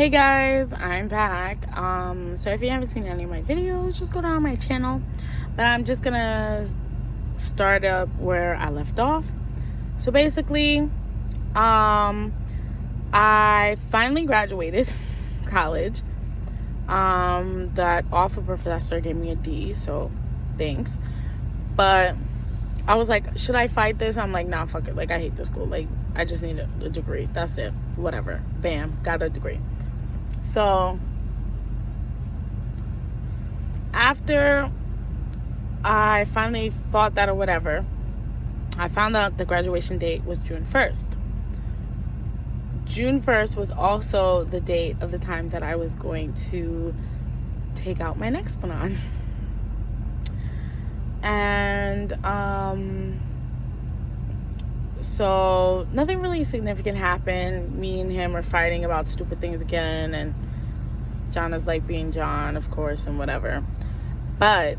Hey guys, I'm back. So if you haven't seen any of my videos, just go down on my channel. But I'm just gonna start up where I left off. So basically, I finally graduated college. That awful professor gave me a D, so thanks. But I was like, should I fight this? I'm like, nah, fuck it. Like, I hate this school. Like, I just need a degree. That's it. Whatever. Bam, got a degree. So after I finally fought that or whatever, I found out the graduation date was June 1st. June 1st was also the date of the time that I was going to take out my Nexplanon. And so nothing really significant happened. Me and him are fighting about stupid things again, and John is like being John, of course, and whatever. But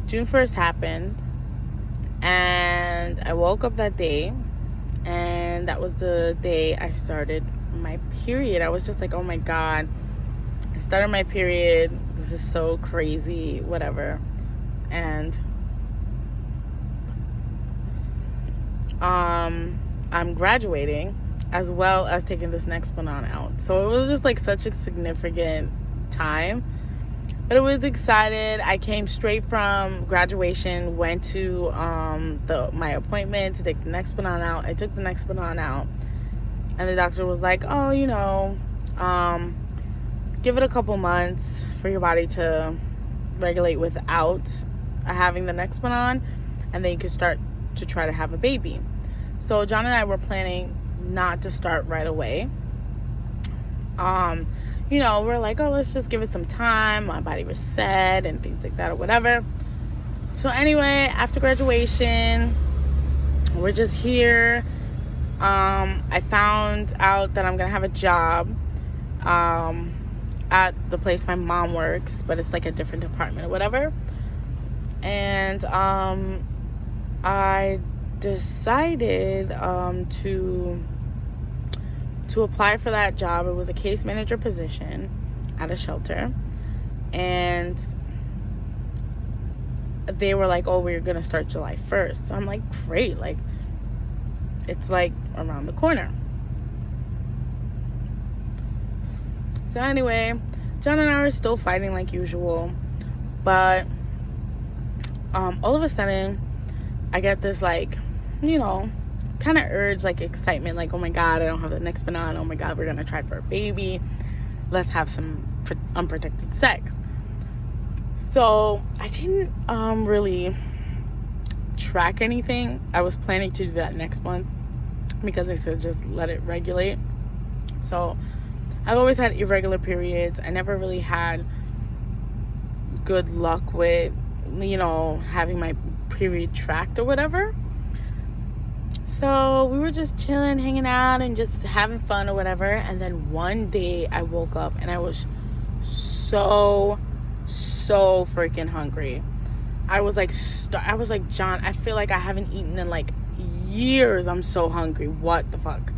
June 1st happened, and I woke up that day, and that was the day I started my period. I was just like, oh my God, I started my period. This is so crazy, whatever. And I'm graduating as well as taking this Nexplanon out. So it was just like such a significant time. But it was excited. I came straight from graduation, went to my appointment to take the Nexplanon out. I took the Nexplanon out, and the doctor was like, oh, give it a couple months for your body to regulate without having the Nexplanon, and then you can start to try to have a baby. So John and I were planning not to start right away. We're like, oh, let's just give it some time, my body reset and things like that or whatever. So anyway, after graduation, we're just here. I found out that I'm gonna have a job at the place my mom works, but it's like a different department or whatever. And I decided to apply for that job. It was a case manager position at a shelter, and they were like, oh, we're gonna start July 1st. So I'm like, great, like it's like around the corner. So anyway, John and I are still fighting like usual, but all of a sudden I get this like, kind of urge, like excitement, like, oh my God, I don't have the Nexplanon. Oh my God, we're gonna try for a baby. Let's have some unprotected sex. So I didn't really track anything. I was planning to do that next month because they said just let it regulate. So I've always had irregular periods. I never really had good luck with, having my period tracked or whatever. So we were just chilling, hanging out, and just having fun or whatever. And then one day I woke up and I was so freaking hungry. I was like, John, I feel like I haven't eaten in like years. I'm so hungry. What the fuck?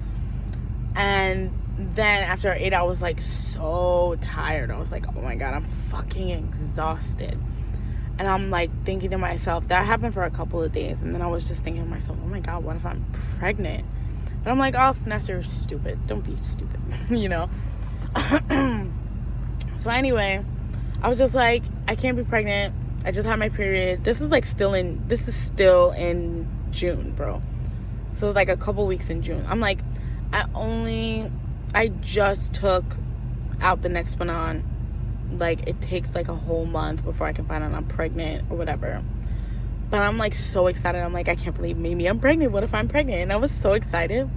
And then after I ate, I was like so tired. I was like, oh my God, I'm fucking exhausted. And I'm like thinking to myself, that happened for a couple of days. And then I was just thinking to myself, oh my God, what if I'm pregnant? But I'm like, oh, Vanessa, you're stupid. Don't be stupid, So anyway, I was just like, I can't be pregnant. I just had my period. This is still in June, bro. So it was like a couple weeks in June. I'm like, I just took out the Nexplanon. Like, it takes like a whole month before I can find out I'm pregnant or whatever. But I'm like so excited. I'm like, I can't believe maybe I'm pregnant. What if I'm pregnant? And I was so excited.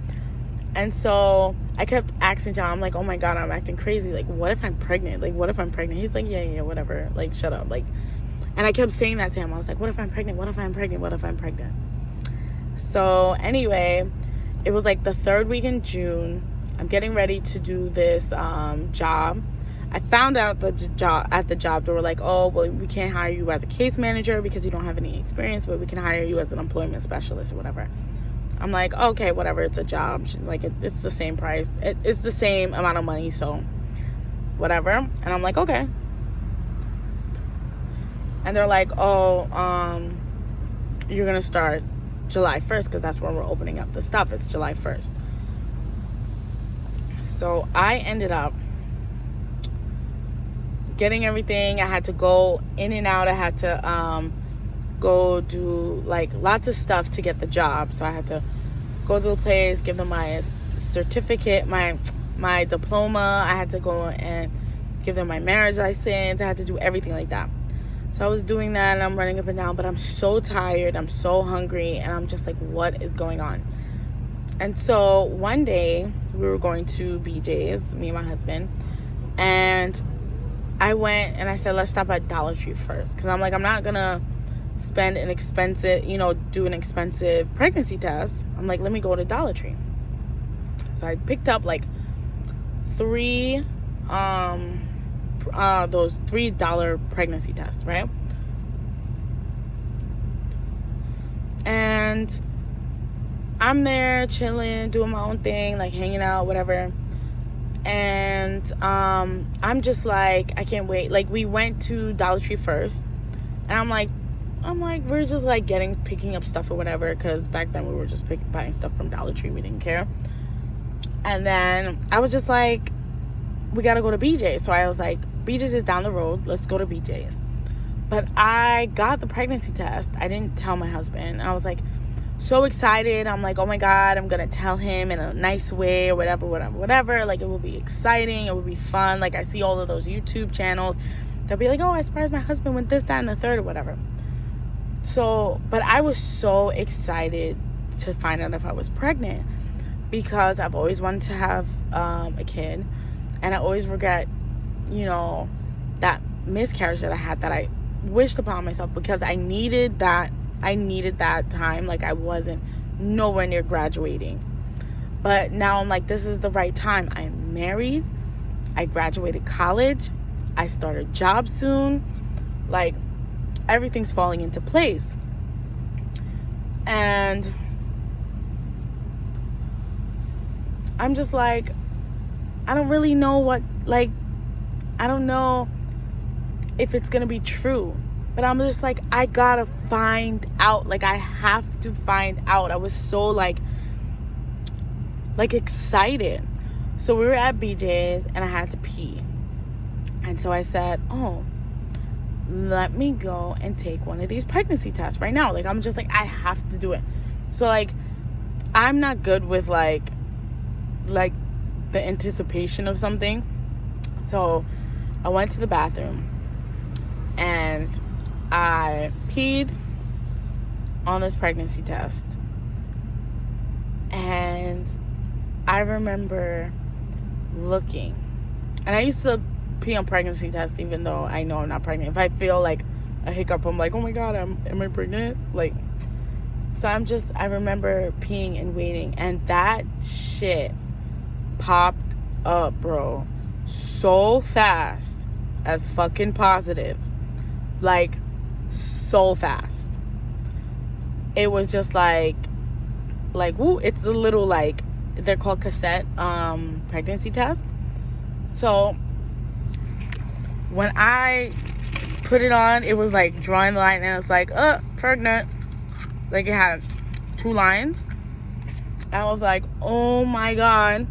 And so I kept asking John, I'm like, oh my God, I'm acting crazy. Like, what if I'm pregnant? Like, what if I'm pregnant? He's like, yeah, whatever. Like, shut up. Like, and I kept saying that to him. I was like, what if I'm pregnant? What if I'm pregnant? What if I'm pregnant? So anyway, it was like the third week in June. I'm getting ready to do this job. I found out at the job, they were like, oh, well, we can't hire you as a case manager because you don't have any experience, but we can hire you as an employment specialist or whatever. I'm like, okay, whatever, it's a job. She's like, it's the same price. It's the same amount of money, so whatever. And I'm like, okay. And they're like, oh, you're going to start July 1st because that's when we're opening up the stuff. It's July 1st. So I ended up getting everything. I had to go in and out. I had to go do like lots of stuff to get the job. So I had to go to the place, give them my certificate, my diploma. I had to go and give them my marriage license. I had to do everything like that. So I was doing that, and I'm running up and down, but I'm so tired. I'm so hungry, and I'm just like, what is going on? And so one day we were going to BJ's, me and my husband, and I went and I said, let's stop at Dollar Tree first, because I'm like, I'm not gonna spend an expensive, do an expensive pregnancy test. I'm like, let me go to Dollar Tree. So I picked up like three those $3 pregnancy tests, right? And I'm there chilling, doing my own thing, like hanging out, whatever. And I'm just like, I can't wait. Like, we went to Dollar Tree first, and I'm like, we're just like picking up stuff or whatever, because back then we were just buying stuff from Dollar Tree. We didn't care. And then I was just like, we gotta go to BJ's. So I was like, BJ's is down the road, let's go to BJ's. But I got the pregnancy test. I didn't tell my husband. I was like so excited. I'm like, oh my God, I'm gonna tell him in a nice way or whatever. Like, it will be exciting, it will be fun. Like, I see all of those YouTube channels, they'll be like, oh, I surprised my husband with this, that, and the third or whatever. So, but I was so excited to find out if I was pregnant, because I've always wanted to have a kid, and I always regret, that miscarriage that I had, that I wished upon myself, because I needed that time. Like, I wasn't nowhere near graduating, but now I'm like, this is the right time. I'm married, I graduated college, I start a job soon, like, everything's falling into place. And I'm just like, I don't really know I don't know if it's gonna be true, but I'm just like, I gotta find out. Like, I have to find out. I was so like excited. So we were at BJ's, and I had to pee, and so I said, oh, let me go and take one of these pregnancy tests right now. Like, I'm just like, I have to do it. So like, I'm not good with like the anticipation of something. So I went to the bathroom and I peed on this pregnancy test. And I remember looking, and I used to pee on pregnancy tests even though I know I'm not pregnant. If I feel like a hiccup, I'm like, oh my God, am I pregnant? Like, so I remember peeing and waiting, and that shit popped up, bro, so fast as fucking positive. Like, so fast. It was just like woo. It's a little, like, they're called cassette pregnancy tests. So when I put it on, it was like drawing the line, and it's like, pregnant. Like, it had 2 lines. I was like, oh my God.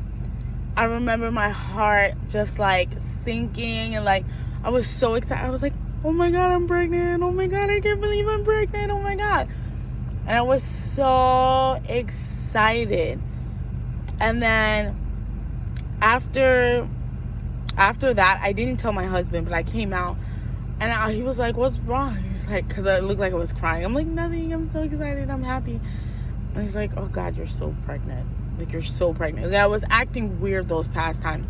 I remember my heart just like sinking, and like, I was so excited. I was like, oh my God, I'm pregnant. Oh my God, I can't believe I'm pregnant. Oh my God. And I was so excited. And then after that, I didn't tell my husband, but I came out, and he was like, what's wrong? He was like, because I looked like I was crying. I'm like, nothing, I'm so excited, I'm happy. And he's like, oh God, you're so pregnant. Like, you're so pregnant. Like, I was acting weird those past times.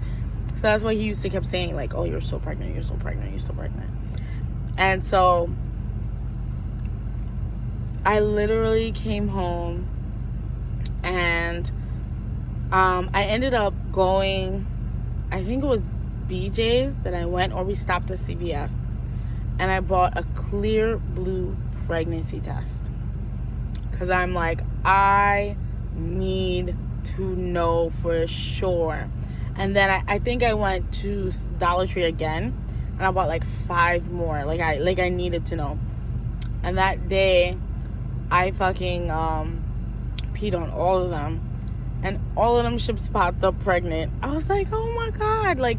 So that's why he used to keep saying, like, oh, you're so pregnant, you're so pregnant, you're so pregnant. And so I literally came home, and I ended up going, I think it was BJ's that I went, or we stopped at CVS, and I bought a clear blue pregnancy test, because I'm like, I need to know for sure. And then I think I went to Dollar Tree again, and I bought like 5 more. Like I needed to know. And that day, I fucking peed on all of them, and all of them ships popped up pregnant. I was like, oh my god, like,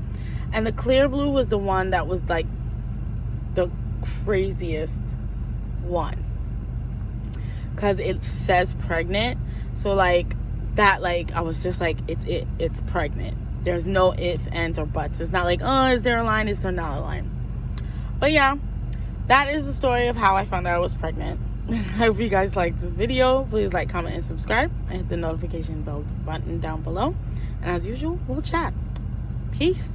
and the clear blue was the one that was like the craziest one, because it says pregnant. So like that, like I was just like, it's pregnant. There's no ifs, ands, or buts. It's not like, oh, is there a line, is there not a line? But yeah, that is the story of how I found out I was pregnant. I hope you guys liked this video. Please like, comment, and subscribe, and hit the notification bell button down below. And as usual, we'll chat. Peace.